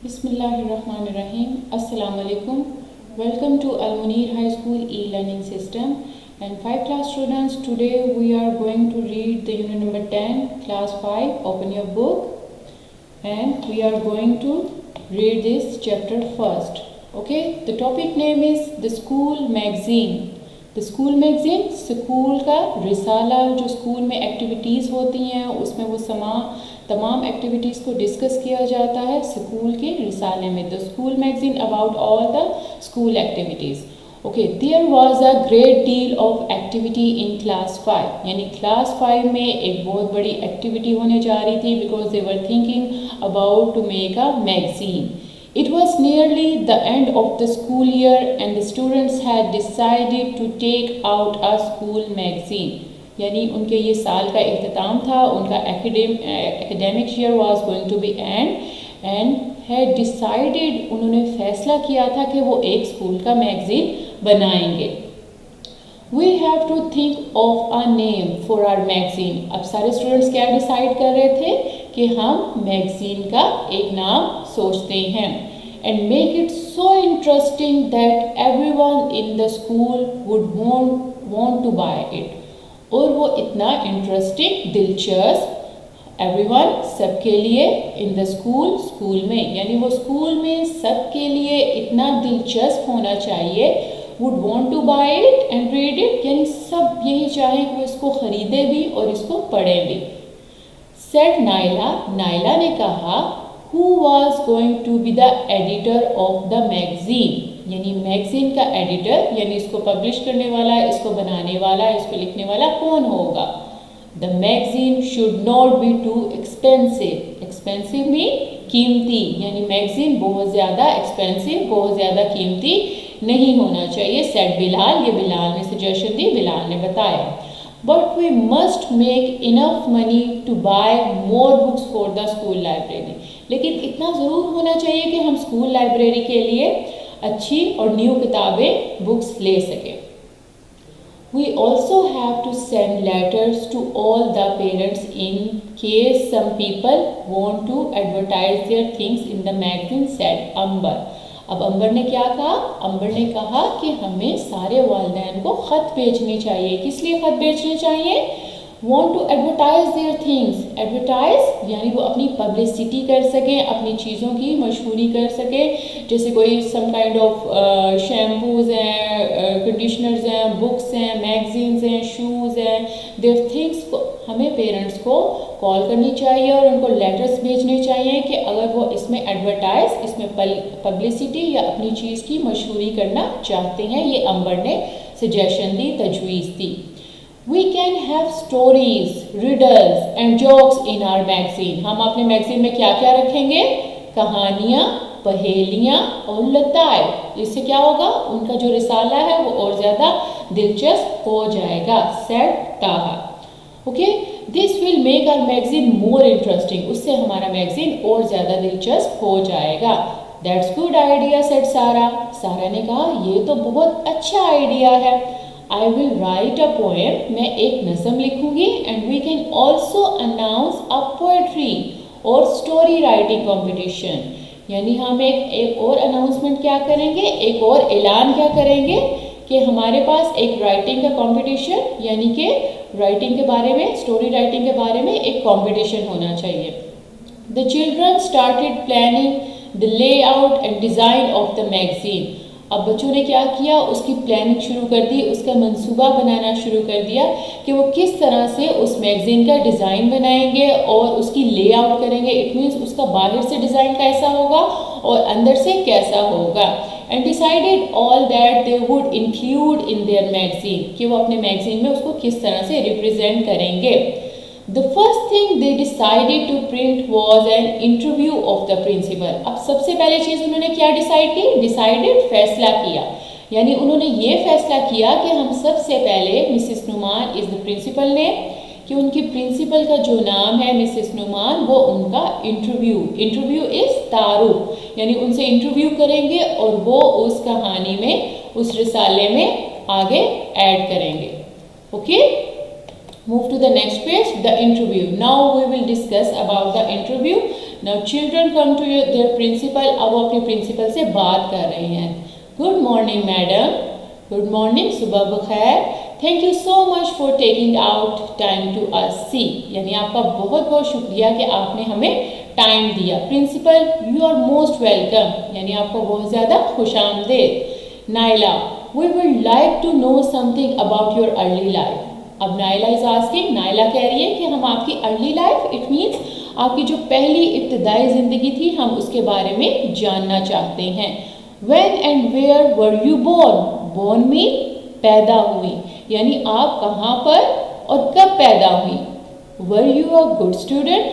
Bismillahirrahmanirrahim. Assalamu alaikum. Welcome to Al Munir High School e-learning system. And 5 class students, today we are going to read the unit number 10, class 5. Open your book and we are going to read this chapter first. Okay, the topic name is the school magazine. The school magazine school का रिसाला, जो school में activities होती हैं उसमें वो तमाम activities को discuss किया जाता है स्कूल के रिसाले में. The school magazine about all the school activities. Okay, there was a great deal of activity in class 5. यानी क्लास 5 में एक बहुत बड़ी एक्टिविटी होने जा रही थी because they were thinking about to make a magazine. It was nearly the end of the school year and the students had decided to take out a school magazine. यानी उनके ये साल का इख्तिताम था, उनका academic year was going to be end and had decided, उन्होंने फैसला किया था कि वो एक स्कूल का मैगज़ीन बनाएंगे. We have to think of a name for our magazine. अब सारे स्टूडेंट्स क्या डिसाइड कर रहे थे कि हम मैगज़ीन का एक नाम सोचते हैं. And make it so interesting that everyone in the school would want to buy it. और वो इतना इंटरेस्टिंग, दिलचस्प, everyone सबके लिए, in the स्कूल में, यानी वो स्कूल में सबके लिए इतना दिलचस्प होना चाहिए. would want to buy it and read it, यानी सब यही चाहें कि वो इसको ख़रीदे भी और इसको पढ़ें भी. said नाइला ने कहा, who was going to be the editor of the magazine. यानी मैगज़ीन का एडिटर, यानी इसको पब्लिश करने वाला, इसको बनाने वाला, इसको लिखने वाला कौन होगा. The magazine should not be too expensive. Expensive mean कीमती, यानी मैगज़ीन बहुत ज़्यादा एक्सपेंसिव, बहुत ज़्यादा कीमती नहीं होना चाहिए. सेड बिलाल, ये बिलाल ने सजेशन दी, बिलाल ने बताया. But we must make enough money to buy more books for the school library. लेकिन इतना ज़रूर होना चाहिए कि हम स्कूल लाइब्रेरी के लिए अच्छी और न्यू किताबें, बुक्स ले सकें. We also have to send letters to all the parents in case some people want to advertise their things in the magazine, said Amber. अब अंबर ने क्या कहा? अंबर ने कहा कि हमें सारे वालिदैन को ख़त भेजने चाहिए. किस लिए ख़त भेजने चाहिए? Want to advertise their things. Advertise यानी वो अपनी पब्लिसिटी कर सकें, अपनी चीज़ों की मशहूरी कर सकें. जैसे कोई some kind of शैम्पूज़ हैं, कंडीशनर्स हैं, बुक्स हैं, मैगज़ीन्स हैं, शूज़ हैं. देयर थिंग्स को हमें पेरेंट्स को कॉल करनी चाहिए और उनको लेटर्स भेजने चाहिए कि अगर वो इसमें एडवर्टाइज, इसमें पब्लिसिटी या अपनी चीज़ की मशहूरी करना चाहते हैं. ये अंबर ने सजेशन दी, तजवीज़ दी. We can have stories, riddles and jokes in our magazine. हम अपने मैगज़ीन में क्या क्या रखेंगे? कहानियाँ, पहेलियाँ और लताइफ. इससे क्या होगा? उनका जो रिसाला है वो और ज़्यादा दिलचस्प हो जाएगा. said Taha. Okay, this will make our magazine more interesting. उससे हमारा मैगज़ीन और ज़्यादा दिलचस्प हो जाएगा. दैट्स गुड आइडिया, सेड सारा. सारा ने कहा, ये तो बहुत अच्छा आइडिया है. I will write a poem. मैं एक नज़म लिखूंगी. And we can also announce a poetry or story writing competition. यानी हम एक और अनाउंसमेंट क्या करेंगे, एक और ऐलान क्या करेंगे कि हमारे पास एक राइटिंग का कंपटीशन, यानी कि राइटिंग के बारे में, स्टोरी राइटिंग के बारे में एक कंपटीशन होना चाहिए. The children started planning the layout and design of the magazine. अब बच्चों ने क्या किया, उसकी प्लानिंग शुरू कर दी, उसका मंसूबा बनाना शुरू कर दिया कि वो किस तरह से उस मैगज़ीन का डिज़ाइन बनाएंगे और उसकी लेआउट करेंगे. इट मीन्स उसका बाहर से डिज़ाइन कैसा होगा और अंदर से कैसा होगा. And decided all that they would include in their magazine, कि वो अपने मैगज़ीन में उसको किस तरह से रिप्रेजेंट करेंगे. The first thing they decided to print was an interview of the principal. अब सबसे पहले चीज़ उन्होंने क्या डिसाइड की? डिसाइडेड, फैसला किया. यानी उन्होंने ये फैसला किया कि हम सबसे पहले Mrs Numan is the principal ने, कि उनकी प्रिंसिपल का जो नाम है मिसेस नुमान, वो उनका इंटरव्यू इज़ तारुफ, यानी उनसे इंटरव्यू करेंगे और वो उस कहानी में, उस रिसाले में आगे ऐड करेंगे. Okay, Move to the next page, the interview. Now we will discuss about the interview. Now children come to their principal. अब वो अपने प्रिंसिपल से बात कर रहे हैं. Good morning madam. Good morning, सुबह बखैर. Thank you so much for taking out time to us see. यानी आपका बहुत बहुत शुक्रिया कि आपने हमें टाइम दिया. Principal, you are most welcome. यानी आपको बहुत ज़्यादा खुशामदीद. Naila, we would like to know something about your early life. अब नाइला इज आस्किंग, नाइला कह रही है कि हम आपकी अर्ली लाइफ, इट मीन्स आपकी जो पहली इब्तदाई ज़िंदगी थी, हम उसके बारे में जानना चाहते हैं. When and where were you born? Born mean पैदा हुई. यानी आप कहाँ पर और कब पैदा हुई. Were you a good student?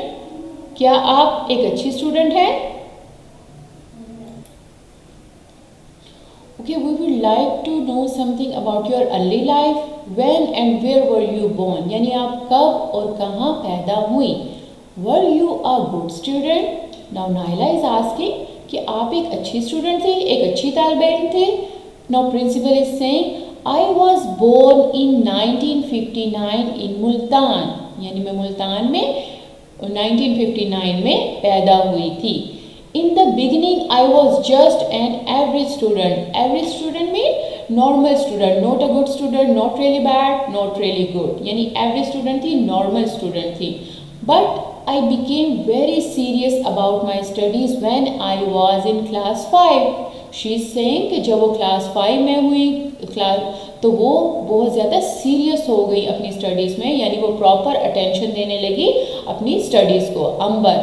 क्या आप एक अच्छी स्टूडेंट हैं. Okay, we would like to know something about your early life. When and where were you born? यानी आप कब और कहाँ पैदा हुई. Were you a good student? Now Naila is asking कि आप एक अच्छी स्टूडेंट थे, एक अच्छी तालिब इल्म थे. Now principal is saying I was born in 1959 in Multan. यानी मैं मुल्तान में 1959 में पैदा हुई थी. In the beginning I was just an average student. Average student mean normal student, not a good student, not really bad, not really good. यानी average student थी, normal student थी. But I became very serious about my studies when I was in class 5. She is saying कि जब वो class 5 में हुई तो वो बहुत ज़्यादा सीरियस हो गई अपनी स्टडीज़ में. यानी वो प्रॉपर अटेंशन देने लगी अपनी स्टडीज़ को. Ambar,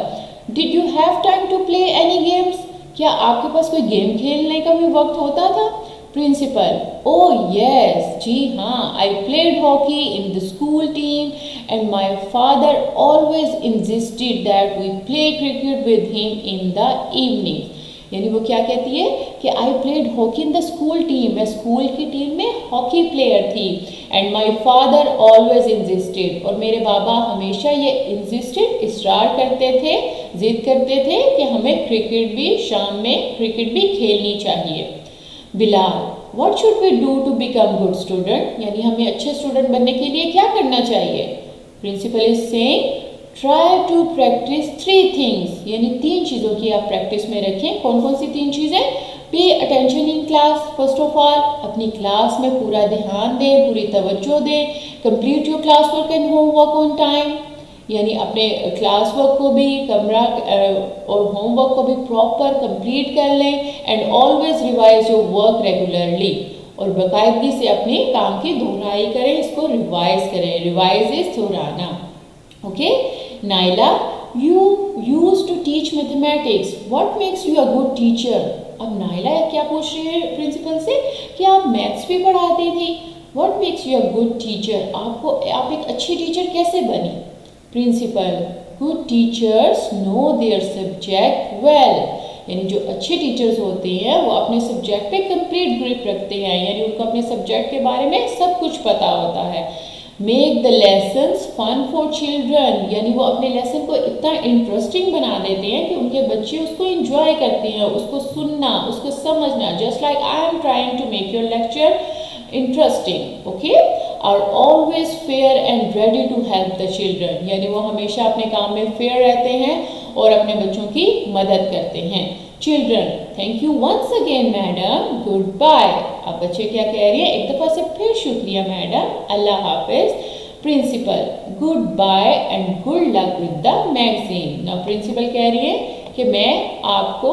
did you have time to play any games. क्या आपके पास कोई गेम खेलने का भी वक्त होता था. प्रिंसिपल, ओह यस, जी हाँ, I played hockey in the school team and my father always insisted that we play cricket with him in the evening. यानी वो क्या कहती है कि I played hockey in the school team. मैं स्कूल की टीम में हॉकी प्लेयर थी. And my father always insisted, और मेरे बाबा हमेशा ये इंसिस्टेड, इसरार करते थे, जिद करते थे कि हमें क्रिकेट भी, शाम में क्रिकेट भी खेलनी चाहिए. Bilal, what should we do to become good student. यानी हमें अच्छे स्टूडेंट बनने के लिए क्या करना चाहिए. Principal is saying try to practice 3 things. यानी 3 चीज़ों की आप प्रैक्टिस में रखें. कौन कौन सी 3 चीज़ें. पे attention in class. First of all अपनी क्लास में पूरा ध्यान दें, पूरी तवज्जो दें. Complete your class work and homework on time. यानी अपने क्लास वर्क को भी, कमरा और होमवर्क को भी प्रॉपर कंप्लीट कर लें. And always revise your work regularly. और बाकायदगी से अपने काम की दोहराई करें, इसको रिवाइज करें. रिवाइज इज दोहराना. Okay. Naila, you use to teach mathematics. What makes you a good teacher. अब नाइला क्या पूछ रही है प्रिंसिपल से कि आप मैथ्स भी पढ़ाती थी. What makes you a good teacher. आप एक अच्छी टीचर कैसे बनी. Principal, good teachers know their subject well. यानी जो अच्छे टीचर्स होते हैं वो अपने सब्जेक्ट पे कंप्लीट ग्रिप रखते हैं. यानी उनको अपने सब्जेक्ट के बारे में सब कुछ पता होता है. Make the lessons fun for children. यानी वो अपने लेसन को इतना इंटरेस्टिंग बना देते हैं कि उनके बच्चे उसको इंजॉय करते हैं, उसको सुनना, उसको समझना. Just like I am trying to make your lecture interesting. Okay. Are always fair and ready to help the children. यानी वो हमेशा अपने काम में फेयर रहते हैं और अपने बच्चों की मदद करते हैं. Children, thank you once again madam, good bye. अब बच्चे क्या कह रही है, एक दफ़ा से फिर शुक्रिया मैडम, अल्लाह हाफिज. Principal, good bye and good luck with the magazine. Now principal कह रही है कि मैं आपको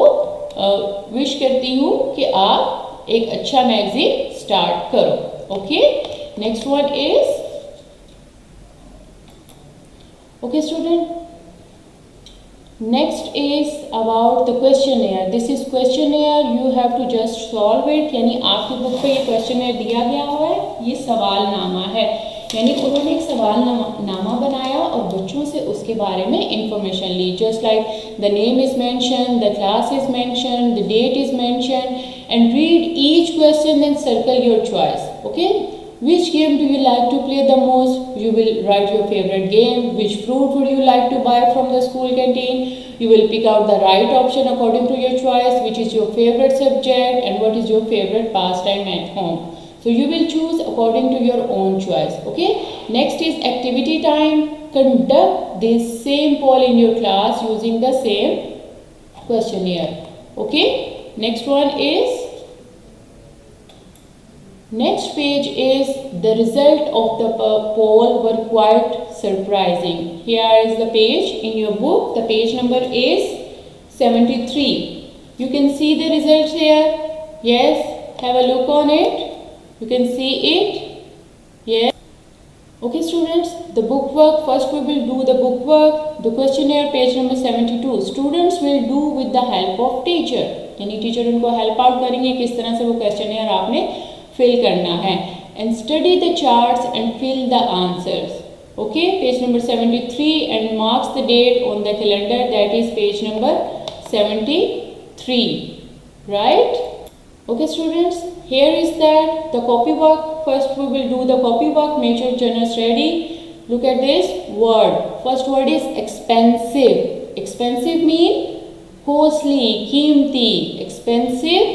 विश करती हूँ कि आप एक अच्छा मैगजीन स्टार्ट करो. Okay. Next one is, okay student, next is about the questionnaire. This is questionnaire, you have to just solve it. यानी आपकी बुक पे ये questionnaire दिया गया हुआ है, ये सवाल नामा है. यानी उन्होंने एक सवाल नामा बनाया और बच्चों से उसके बारे में इंफॉर्मेशन ली. Just like the name is mention, the class is mention, the date is mention, and read each question and circle your choice. Okay. Which game do you like to play the most? You will write your favorite game. Which fruit would you like to buy from the school canteen? You will pick out the right option according to your choice. Which is your favorite subject and what is your favorite pastime at home? So you will choose according to your own choice. Okay. Next is activity time. Conduct this same poll in your class using the same questionnaire. Okay, next one is, next page is the result of the poll were quite surprising. Here is the page in your book. The page number is 73. You can see the results here. Yes, have a look on it. You can see it. Yes. Okay students, the book work, first we will do the book work. The questionnaire page number 72. Students will do with the help of teacher. यानी teacher उनको help out करेंगे किस तरह से वो questionnaire आपने fill करना है. And study the charts and fill the answers. Okay, page number 73 and marks the date on the calendar, that is page number 73. Right. Okay students, here is that the copy work. First we will do the copy work. Make sure journals ready. Look at this word. First word is expensive. Expensive mean costly, कीमती. Expensive,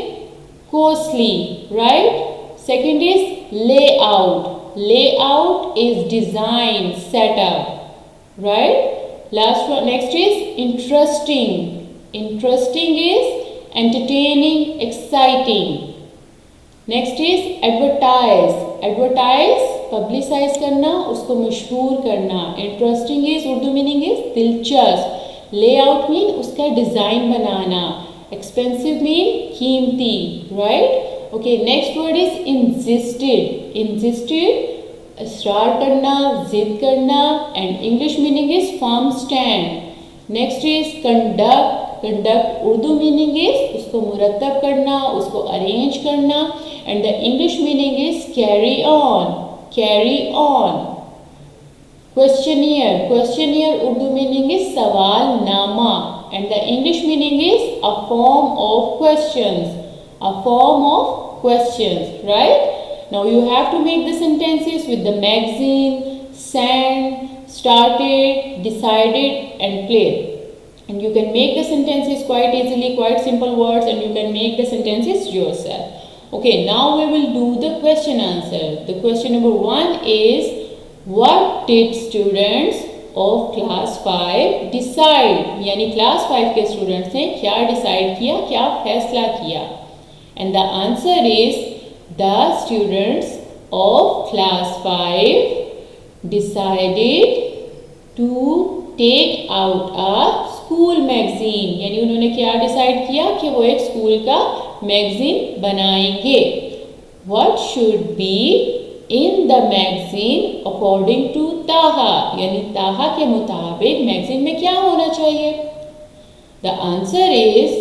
costly, right? Second is layout. Layout is design, setup, right? Last one, next is interesting. Interesting is entertaining, exciting. Next is advertise. Advertise, publicize करना, उसको मशहूर करना. Interesting is, Urdu meaning is दिलचस्प. Layout mean उसका design बनाना. Expensive mean कीमती, right? Okay, next word is insisted. Insisted, इसरार करना, जिद करना. And English meaning is firm stand. Next is conduct. Conduct Urdu meaning is उसको मुरतब करना, उसको अरेंज करना. And the English meaning is carry on. Carry on. Questionnaire. Questionnaire Urdu meaning is सवाल नामा. And the English meaning is a form of questions. A form of questions, right. Now you have to make the sentences with the magazine, sent, started, decided and played. And you can make the sentences quite easily, quite simple words, and you can make the sentences yourself. Okay, now we will do the question answer. The question number 1 is, what did students of class 5 decide? यानी class 5 के students ने क्या decide किया, क्या फैसला किया? And the answer is, the students of class 5 decided to take out a school magazine. यानी उन्होंने क्या डिसाइड किया कि वो एक स्कूल का मैगजीन बनाएंगे. What should be in the magazine according to Taha. यानी ताहा के मुताबिक मैगजीन में क्या होना चाहिए? The answer is,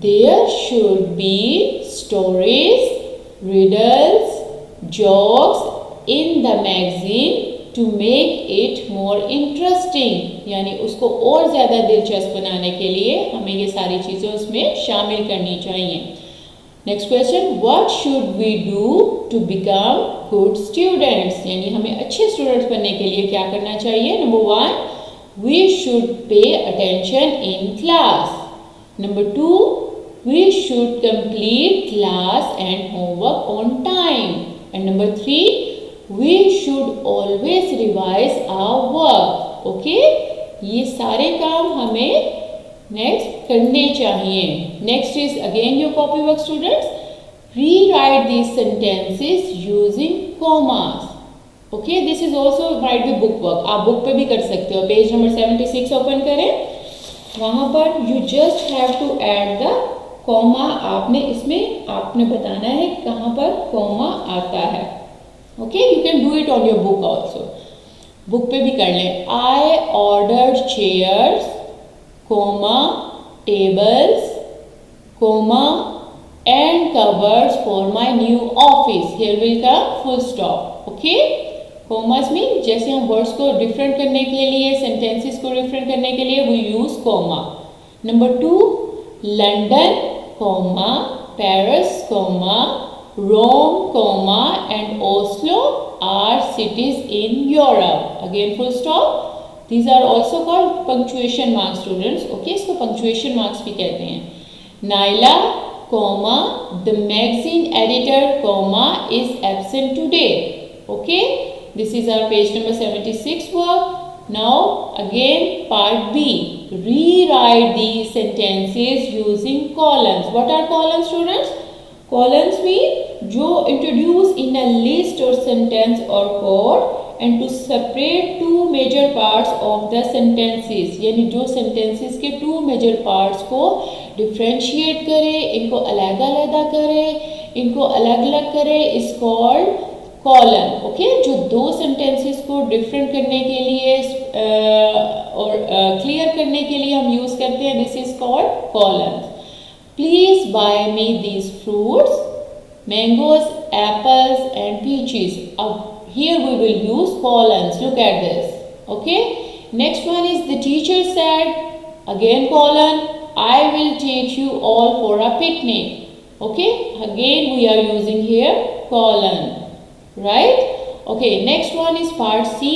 there should be stories, riddles, jokes in the magazine to make it more interesting. यानी उसको और ज़्यादा दिलचस्प बनाने के लिए हमें ये सारी चीज़ें उसमें शामिल करनी चाहिए. Next question, what should we do to become good students. यानी हमें अच्छे स्टूडेंट्स बनने के लिए क्या करना चाहिए? Number 1, we should pay attention in class. Number 2, we should complete class and homework on time. And number 3, we should always revise our work. Okay, ये सारे काम हमें नेक्स्ट करने चाहिए. Next is again your copy work students. rewrite these sentences using commas. Okay, this is also might be book work. आप book पे भी कर सकते हो. पेज नंबर 76 ओपन करें. वहाँ पर you just have to add the comma. आपने इसमें आपने बताना है कहाँ पर comma आता है. Okay, you can do it on your book also. Book पे भी कर लें. I ordered chairs, comma, tables, comma, and cupboards for my new office. Here will come full stop. Okay, commas mean जैसे हम words को different करने के लिए, sentences को different करने के लिए we use comma. Number 2, London, comma, Paris, comma, Rome, comma, and Oslo are cities in Europe. Again full stop. These are also called punctuation marks students. Okay, इसको punctuation marks भी कहते हैं. Naila, comma, the magazine editor, comma, is absent today. Okay, this is our page number 76 work. Now again part B. Rewrite these sentences using colons. What are colons, students? Colons mean जो introduce in a list or sentence or code and to separate two major parts of the sentences. यानी जो sentences के two major parts को differentiate करे, इनको अलग-अलग करे, इनको अलग-अलग करे is called कॉलन. ओके, जो दो सेंटेंसेस को डिफरेंट करने के लिए और क्लियर करने के लिए हम यूज करते हैं, this is called colon. Please buy me these fruits, mangoes, apples and peaches. अब here we will use colons. Look at this. Okay, next one is the teacher said, again colon, I will take you all for a picnic. Okay, again we are using here colon. Right? Okay, next one is part C.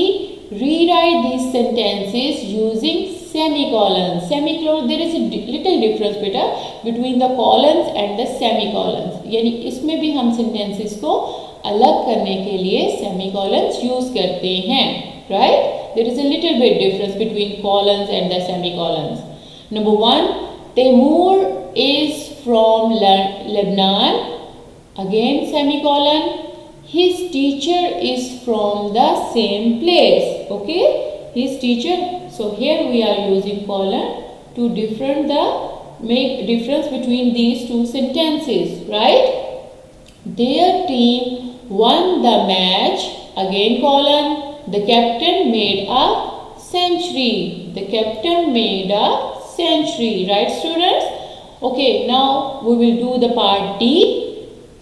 Rewrite these sentences using semicolons. Semicolon, there is a little difference beta between the colons and the semicolons. यानी इसमें भी हम sentences को अलग करने के लिए semicolons use करते हैं. Right? There is a little bit difference between colons and the semicolons. Number 1, Timur is from Lebanon. Again semicolon. His teacher is from the same place. Okay, his teacher. So here we are using colon to make difference between these two sentences, right? Their team won the match. Again colon. The captain made a century. The captain made a century. Right, students? Okay, now we will do the part D.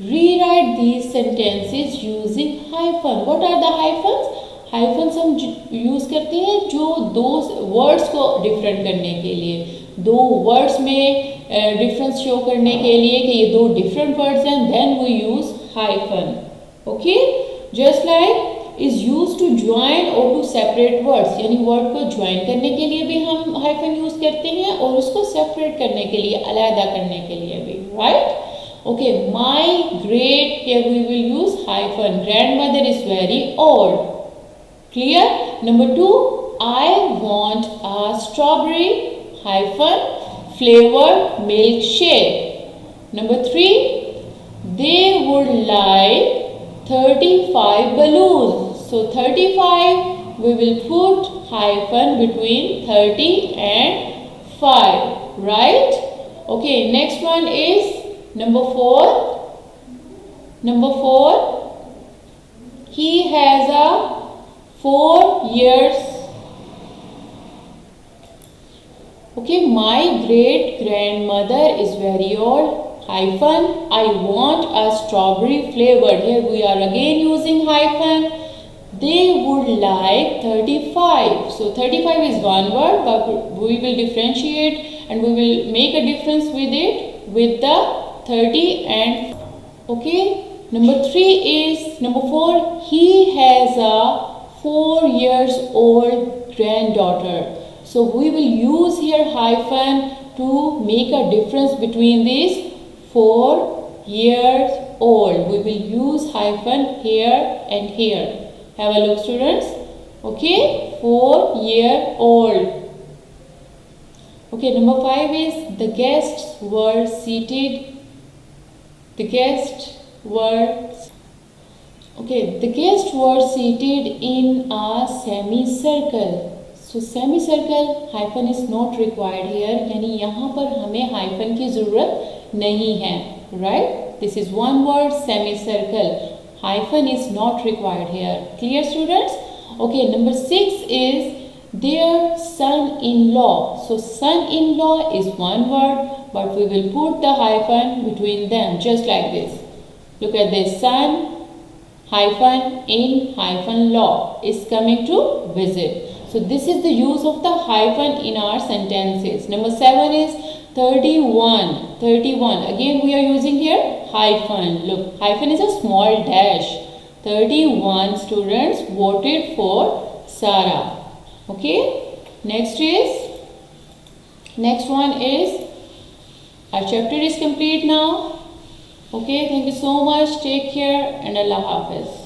Rewrite these sentences using hyphen. What are the hyphens? Hyphens हम use करते हैं जो दो words को different करने के लिए, दो वर्ड्स में डिफरेंस शो करने के लिए कि ये दो डिफरेंट वर्ड्स हैं, then we use hyphen. Okay, just like is use to join और टू सेपरेट वर्ड्स, यानी वर्ड को ज्वाइन करने के लिए भी हम हाइफन यूज करते हैं और उसको सेपरेट करने के लिए, अलग करने के लिए भी. Right? Okay, my great, here we will use hyphen. Grandmother is very old. Clear? Number 2, I want a strawberry hyphen flavored milkshake. Number 3, they would like 35 balloons. So 35 we will put hyphen between 30 and 5. Right? Okay, next one is Number 4, he has a 4 years. Okay, my great grandmother is very old. Hyphen, I want a strawberry flavored. Here we are again using hyphen. They would like 35. So 35 is one word, but we will differentiate and we will make a difference with it with the 30 and okay. Number 4, he has a 4 years old granddaughter. So we will use here hyphen to make a difference between these 4 years old. We will use hyphen here and here. Have a look, students. Okay, 4-year-old. Okay, number 5 is the guests were seated. The guests were seated in a semicircle. So semicircle hyphen is not required here. यानी यहाँ पर हमें hyphen की ज़रूरत नहीं है. Right? This is one word, semicircle. Hyphen is not required here. Clear, students? Okay, number 6 is their son-in-law. So son-in-law is one word, but we will put the hyphen between them just like this. Look at this, son hyphen in hyphen law is coming to visit. So this is the use of the hyphen in our sentences. Number 7 is 31. 31. Again we are using here hyphen. Look, hyphen is a small dash. 31 students voted for Sarah. Okay. Next one is our chapter is complete now. Okay, thank you so much. Take care and Allah Hafiz.